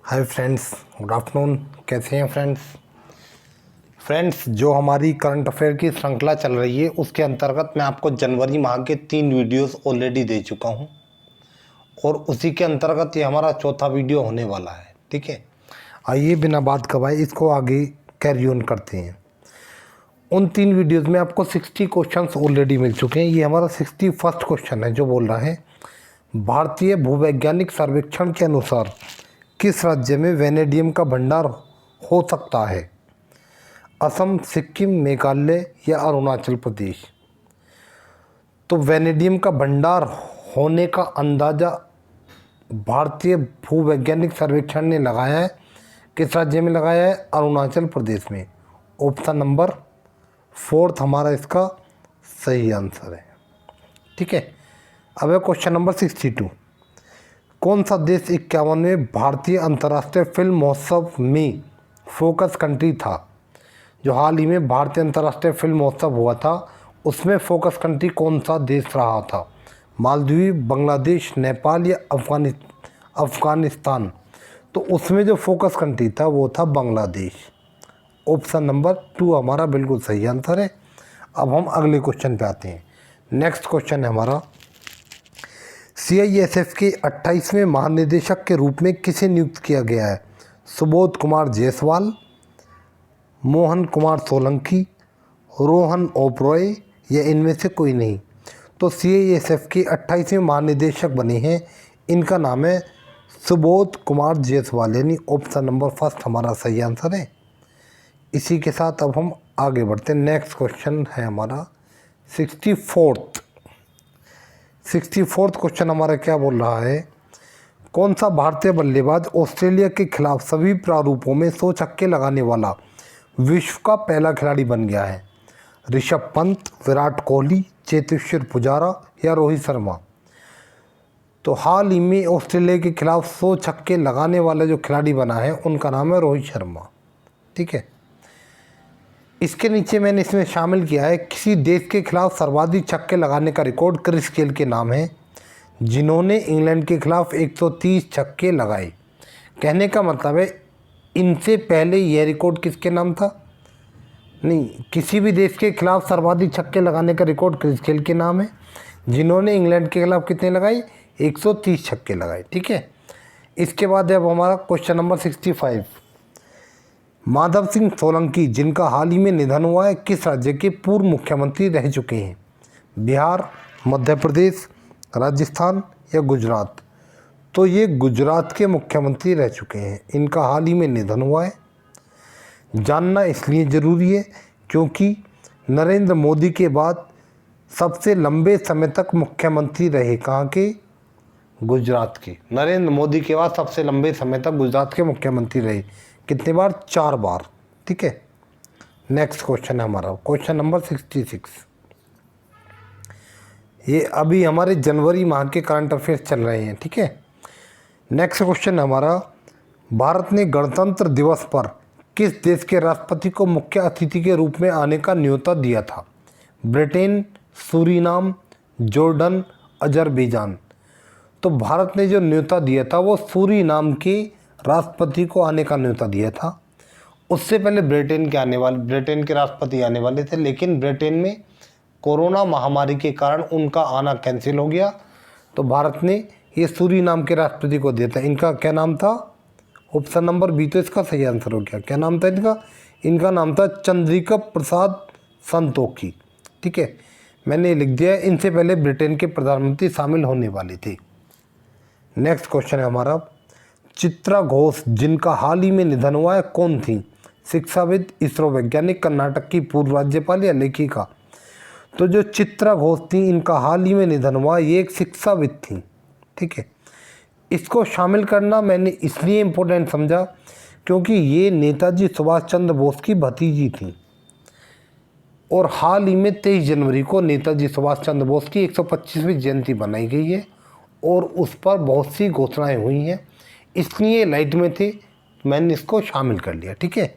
Hi friends, good afternoon. कैसे हैं friends? जो हमारी करंट अफेयर की श्रृंखला चल रही है उसके अंतर्गत मैं आपको जनवरी माह के 3 वीडियोस ऑलरेडी दे चुका हूं और उसी के अंतर्गत ये हमारा चौथा वीडियो होने वाला है। ठीक है, आइए बिना बात कवाए इसको आगे कैरी ऑन करते हैं। उन 3 वीडियोस में आपको 60 क्वेश्चंस ऑलरेडी मिल चुके हैं। ये हमारा 61st क्वेश्चन है जो बोल रहा है भारतीय भूवैज्ञानिक सर्वेक्षण के अनुसार किस राज्य में वेनेडियम का भंडार हो सकता है? असम, सिक्किम, मेघालय या अरुणाचल प्रदेश। तो वेनेडियम का भंडार होने का अंदाज़ा भारतीय भूवैज्ञानिक सर्वेक्षण ने लगाया है। किस राज्य में लगाया है? अरुणाचल प्रदेश में। ऑप्शन नंबर 4 हमारा इसका सही आंसर है। ठीक है, अब है क्वेश्चन नंबर 62। कौन सा देश 51वें भारतीय अंतर्राष्ट्रीय फिल्म महोत्सव में फोकस कंट्री था? जो हाल ही में भारतीय अंतर्राष्ट्रीय फिल्म महोत्सव हुआ था उसमें फोकस कंट्री कौन सा देश रहा था? मालदीव, बांग्लादेश, नेपाल या अफगानिस्तान। तो उसमें जो फोकस कंट्री था वो था बांग्लादेश। ऑप्शन नंबर 2 हमारा बिल्कुल सही आंसर है। अब हम अगले क्वेश्चन पे आते हैं। नेक्स्ट क्वेश्चन है हमारा, CISF के 28वें महानिदेशक के रूप में किसे नियुक्त किया गया है? सुबोध कुमार जायसवाल, मोहन कुमार सोलंकी, रोहन ओबरॉय या इनमें से कोई नहीं। तो CISF के 28वें महानिदेशक बने हैं, इनका नाम है सुबोध कुमार जायसवाल, यानी ऑप्शन नंबर 1 हमारा सही आंसर है। इसी के साथ अब हम आगे बढ़ते हैं। नेक्स्ट क्वेश्चन है हमारा 64th क्वेश्चन हमारा क्या बोल रहा है? कौन सा भारतीय बल्लेबाज ऑस्ट्रेलिया के खिलाफ सभी प्रारूपों में 100 छक्के लगाने वाला विश्व का पहला खिलाड़ी बन गया है? ऋषभ पंत, विराट कोहली, चेतेश्वर पुजारा या रोहित शर्मा। तो हाल ही में ऑस्ट्रेलिया के खिलाफ 100 छक्के लगाने वाला जो खिलाड़ी बना है उनका नाम है रोहित शर्मा। ठीक है, इसके नीचे मैंने इसमें शामिल किया है किसी देश के खिलाफ सर्वाधिक छक्के लगाने का रिकॉर्ड क्रिस गेल के नाम है, जिन्होंने इंग्लैंड के खिलाफ 130 छक्के लगाए। कहने का मतलब है इनसे पहले यह रिकॉर्ड किसके नाम था? नहीं, किसी भी देश के खिलाफ सर्वाधिक छक्के लगाने का रिकॉर्ड क्रिस गेल के नाम है, जिन्होंने इंग्लैंड के खिलाफ कितने लगाए? 130 छक्के लगाए। ठीक है, इसके बाद अब हमारा क्वेश्चन नंबर 65। माधव सिंह सोलंकी, जिनका हाल ही में निधन हुआ है, किस राज्य के पूर्व मुख्यमंत्री रह चुके हैं? बिहार, मध्य प्रदेश, राजस्थान या गुजरात। तो ये गुजरात के मुख्यमंत्री रह चुके हैं, इनका हाल ही में निधन हुआ है। जानना इसलिए ज़रूरी है क्योंकि नरेंद्र मोदी के बाद सबसे लंबे समय तक मुख्यमंत्री रहे कहाँ के? गुजरात के। नरेंद्र मोदी के बाद सबसे लंबे समय तक गुजरात के मुख्यमंत्री रहे। कितने बार? 4 बार। ठीक है, नेक्स्ट क्वेश्चन है हमारा क्वेश्चन नंबर 66। ये अभी हमारे जनवरी माह के करंट अफेयर्स चल रहे हैं। ठीक है, नेक्स्ट क्वेश्चन है हमारा, भारत ने गणतंत्र दिवस पर किस देश के राष्ट्रपति को मुख्य अतिथि के रूप में आने का न्योता दिया था? Britain, Suriname, Jordan, Azerbaijan. तो भारत ने जो न्योता दिया था वो सूरीनाम के राष्ट्रपति को आने का न्योता दिया था। उससे पहले ब्रिटेन के राष्ट्रपति आने वाले थे, लेकिन ब्रिटेन में कोरोना महामारी के कारण उनका आना कैंसिल हो गया, तो भारत ने ये सूरीनाम के राष्ट्रपति को दिया था। इनका क्या नाम था? ऑप्शन नंबर बी तो इसका सही आंसर हो गया। क्या नाम था इनका? इनका नाम था चंद्रिका प्रसाद संतोखी। ठीक है, मैंने लिख दिया। इनसे पहले ब्रिटेन के प्रधानमंत्री शामिल होने वाले थे। नेक्स्ट क्वेश्चन है हमारा, चित्रा घोष, जिनका हाल ही में निधन हुआ है, कौन थी? शिक्षाविद, इसरो वैज्ञानिक, कर्नाटक की पूर्व राज्यपाल या लेखिका। तो जो चित्रा घोष थी इनका हाल ही में निधन हुआ, ये एक शिक्षाविद थी। ठीक है, इसको शामिल करना मैंने इसलिए इम्पोर्टेंट समझा क्योंकि ये नेताजी सुभाष चंद्र बोस की भतीजी थी और हाल ही में 23 जनवरी को नेताजी सुभाष चंद्र बोस की 125वीं जयंती बनाई गई है और उस पर बहुत सी घोषणाएँ हुई हैं, इसलिए लाइट में थे, मैंने इसको शामिल कर लिया। ठीक है,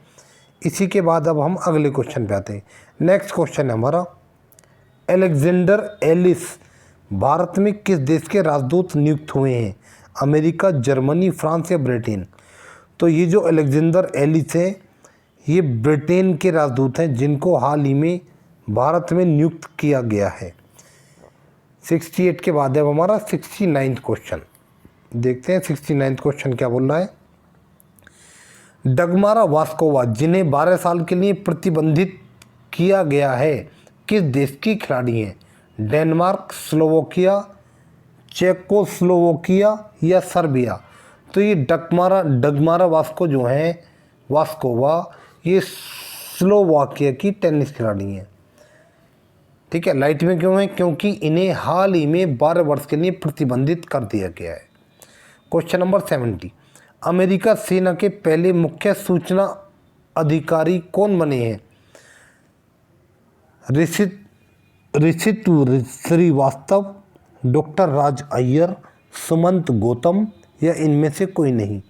इसी के बाद अब हम अगले क्वेश्चन पे आते हैं। नेक्स्ट क्वेश्चन है हमारा, अलेक्जेंडर एलिस भारत में किस देश के राजदूत नियुक्त हुए हैं? अमेरिका, जर्मनी, फ्रांस या ब्रिटेन। तो ये जो अलेक्जेंडर एलिस हैं ये ब्रिटेन के राजदूत हैं जिनको हाल ही में भारत में नियुक्त किया गया है। 68 के बाद है हमारा 69 क्वेश्चन। देखते हैं 69 क्वेश्चन क्या बोल रहा है। डगमारा वास्कोवा जिन्हें 12 साल के लिए प्रतिबंधित किया गया है किस देश की खिलाड़ी हैं? डेनमार्क, स्लोवाकिया, चेकोस्लोवाकिया या सर्बिया? तो ये डगमारा वास्कोवा ये स्लोवाकिया की टेनिस खिलाड़ी हैं। ठीक है, लाइट में क्यों है? क्योंकि इन्हें हाल ही में 12 वर्ष के लिए प्रतिबंधित कर दिया गया है। क्वेश्चन नंबर 70, अमेरिका सेना के पहले मुख्य सूचना अधिकारी कौन बने हैं? ऋषितु श्रीवास्तव, डॉक्टर राज अय्यर, सुमंत गौतम या इनमें से कोई नहीं?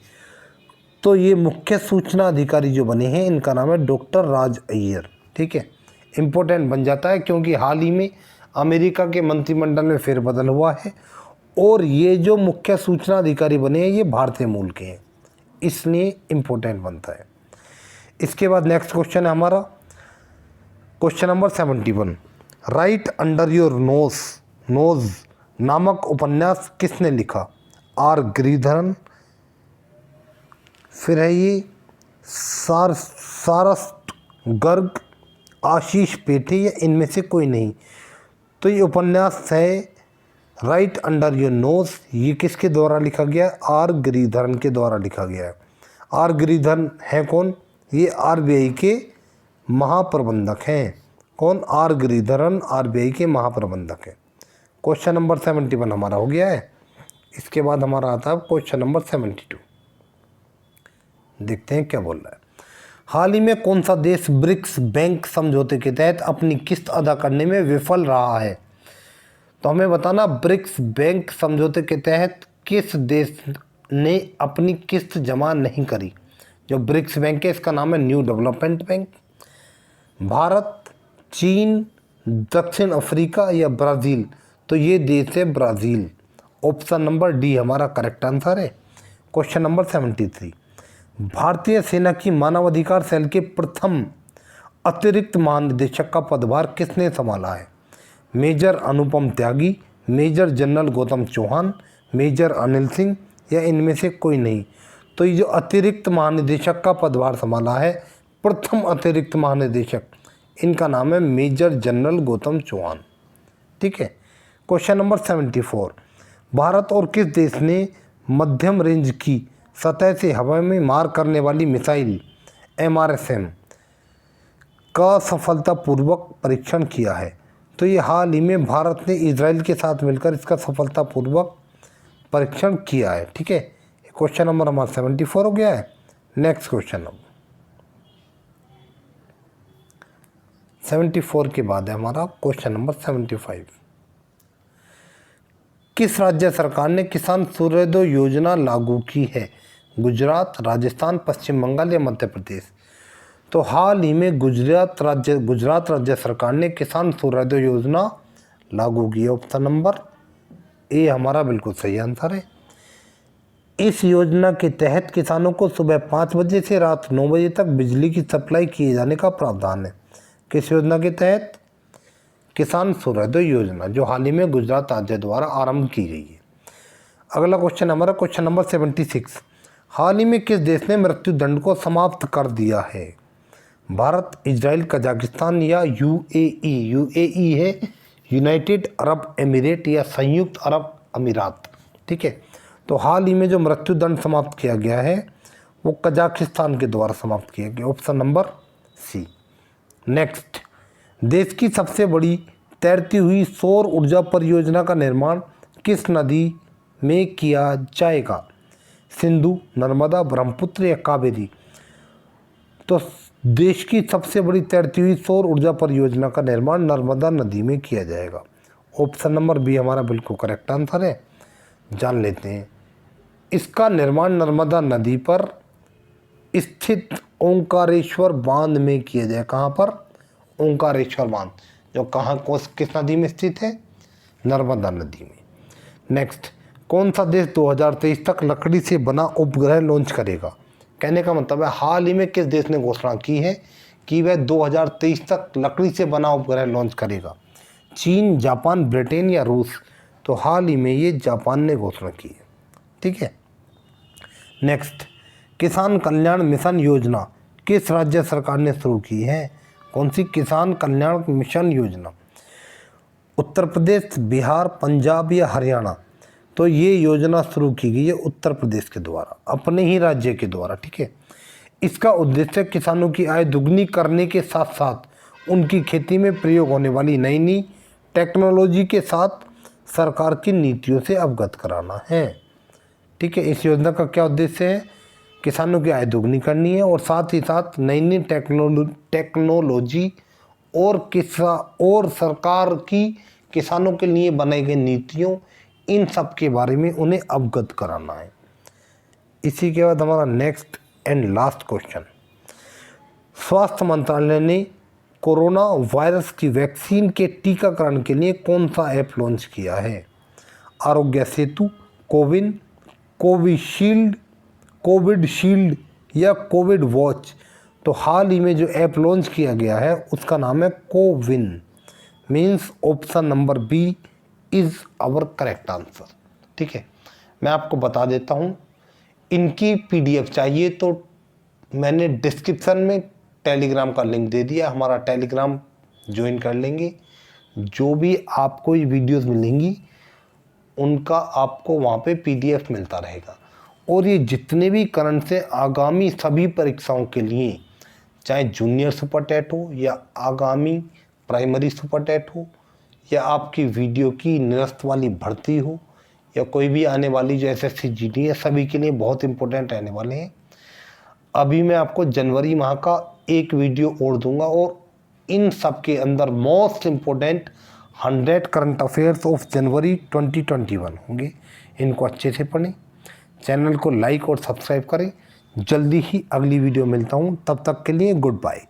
तो ये मुख्य सूचना अधिकारी जो बने हैं इनका नाम है डॉक्टर राज अय्यर। ठीक है, इम्पोर्टेंट बन जाता है क्योंकि हाल ही में अमेरिका के मंत्रिमंडल में फेरबदल हुआ है और ये जो मुख्य सूचना अधिकारी बने हैं ये भारतीय मूल के हैं, इसलिए इम्पोर्टेंट बनता है। इसके बाद नेक्स्ट क्वेश्चन है हमारा question number 71, right under your nose नामक उपन्यास किसने लिखा? आर गिरिधरन, फिर है ये सारस गर्ग, आशीष पेठे या इनमें से कोई नहीं? तो ये उपन्यास है राइट अंडर योर नोज, ये किसके द्वारा लिखा गया? आर गिरिधरन के द्वारा लिखा गया है। आर गिरिधरन है कौन? ये आरबीआई के महाप्रबंधक हैं। कौन? आर गिरिधरन आरबीआई के महाप्रबंधक हैं। क्वेश्चन नंबर 71 हमारा हो गया है। इसके बाद हमारा आता है क्वेश्चन नंबर 72। देखते हैं क्या बोल रहा है। हाल ही में कौन सा देश ब्रिक्स बैंक समझौते के तहत अपनी किस्त अदा करने में विफल रहा है? तो हमें बताना ब्रिक्स बैंक समझौते के तहत किस देश ने अपनी किस्त जमा नहीं करी। जो ब्रिक्स बैंक है इसका नाम है न्यू डेवलपमेंट बैंक। भारत, चीन, दक्षिण अफ्रीका या ब्राज़ील? तो ये देश है ब्राज़ील। ऑप्शन नंबर डी हमारा करेक्ट आंसर है। क्वेश्चन नंबर 73, भारतीय सेना की मानवाधिकार सेल के प्रथम अतिरिक्त महानिदेशक का पदभार किसने संभाला है? Major Anupam Tyagi, major general Gautam Chauhan, major Anil Singh या इनमें से कोई नहीं? तो ये जो अतिरिक्त महानिदेशक का पदभार संभाला है, प्रथम अतिरिक्त महानिदेशक, इनका नाम है मेजर जनरल गौतम चौहान। ठीक है। क्वेश्चन नंबर 74, भारत और किस देश ने मध्यम रेंज की सतह से हवा में मार करने वाली मिसाइल MRSM का सफलतापूर्वक परीक्षण किया है? तो ये हाल ही में भारत ने इजराइल के साथ मिलकर इसका सफलतापूर्वक परीक्षण किया है। ठीक है, क्वेश्चन नंबर हमारा 74 हो गया है। नेक्स्ट क्वेश्चन अब 74 के बाद है हमारा क्वेश्चन नंबर 75, किस राज्य सरकार ने किसान सूर्योदय योजना लागू की है? गुजरात, राजस्थान, पश्चिम बंगाल या मध्य प्रदेश? तो हाल ही में गुजरात राज्य सरकार ने किसान सूर्योदय योजना लागू की है। ऑप्शन नंबर ए हमारा बिल्कुल सही आंसर है। इस योजना के तहत किसानों को सुबह 5 बजे से रात 9 बजे तक बिजली की सप्लाई किए जाने का प्रावधान है। किस योजना के तहत? किसान सूर्योदय योजना, जो हाल ही में गुजरात राज्य द्वारा आरंभ की गई है। अगला क्वेश्चन हमारा क्वेश्चन नंबर 76, हाल ही में किस देश ने मृत्यु दंड को समाप्त कर दिया है? भारत, इजराइल, कजाकिस्तान या UAE? UAE है यूनाइटेड अरब एमिरेट या संयुक्त अरब अमीरात। ठीक है, तो हाल ही में जो मृत्यु दंड समाप्त किया गया है वो कजाकिस्तान के द्वारा समाप्त किया गया। Option number C. नेक्स्ट, देश की सबसे बड़ी तैरती हुई सौर ऊर्जा परियोजना का निर्माण किस नदी में किया जाएगा? सिंधु, नर्मदा, ब्रह्मपुत्र या कावेरी? तो देश की सबसे बड़ी तैरती हुई सौर ऊर्जा परियोजना का निर्माण नर्मदा नदी में किया जाएगा। ऑप्शन नंबर बी हमारा बिल्कुल करेक्ट आंसर है। जान लेते हैं, इसका निर्माण नर्मदा नदी पर स्थित ओंकारेश्वर बांध में किया जाए। कहाँ पर? ओंकारेश्वर बांध, जो किस नदी में स्थित है? नर्मदा नदी में। नेक्स्ट, कौन सा देश 2023 तक लकड़ी से बना उपग्रह लॉन्च करेगा? कहने का मतलब है हाल ही में किस देश ने घोषणा की है कि वह 2023 तक लकड़ी से बना उपग्रह लॉन्च करेगा? चीन, जापान, ब्रिटेन या रूस? तो हाल ही में ये जापान ने घोषणा की है। ठीक है। नेक्स्ट, किसान कल्याण मिशन योजना किस राज्य सरकार ने शुरू की है? कौन सी किसान कल्याण मिशन योजना? उत्तर प्रदेश, बिहार, पंजाब या हरियाणा? तो ये योजना शुरू की गई है उत्तर प्रदेश के द्वारा, अपने ही राज्य के द्वारा। ठीक है। इसका उद्देश्य किसानों की आय दुगनी करने के साथ साथ उनकी खेती में प्रयोग होने वाली नई नई टेक्नोलॉजी के साथ सरकार की नीतियों से अवगत कराना है। ठीक है। इस योजना का क्या उद्देश्य है? किसानों की आय दुगनी करनी है और साथ ही साथ नई नई टेक्नोलॉजी और सरकार की किसानों के लिए बनाई गई नीतियों, इन सब के बारे में उन्हें अवगत कराना है। इसी के बाद हमारा नेक्स्ट एंड लास्ट क्वेश्चन, स्वास्थ्य मंत्रालय ने कोरोना वायरस की वैक्सीन के टीकाकरण के लिए कौन सा ऐप लॉन्च किया है? आरोग्य सेतु, कोविन, कोविड शील्ड या कोविड वॉच? तो हाल ही में जो ऐप लॉन्च किया गया है उसका नाम है CoWIN. Means option number B is our correct answer. ठीक है। मैं आपको बता देता हूँ, इनकी PDF चाहिए तो मैंने डिस्क्रिप्शन में टेलीग्राम का लिंक दे दिया, हमारा टेलीग्राम ज्वाइन कर लेंगे। जो भी आपको ये वीडियोस मिलेंगी उनका आपको वहाँ पे PDF मिलता रहेगा। और ये जितने भी करंट से आगामी सभी परीक्षाओं के लिए, चाहे जूनियर सुपर टेट हो या आगामी प्राइमरी सुपर टेट हो या आपकी वीडियो की निरस्त वाली भर्ती हो या कोई भी आने वाली जो SSC GD है, सभी के लिए बहुत इंपॉर्टेंट रहने वाले हैं। अभी मैं आपको जनवरी माह का एक वीडियो और दूंगा और इन सब के अंदर most important 100 current affairs of January 2021 होंगे। इनको अच्छे से पढ़ें, चैनल को लाइक और सब्सक्राइब करें। जल्दी ही अगली वीडियो मिलता हूँ, तब तक के लिए गुड बाय।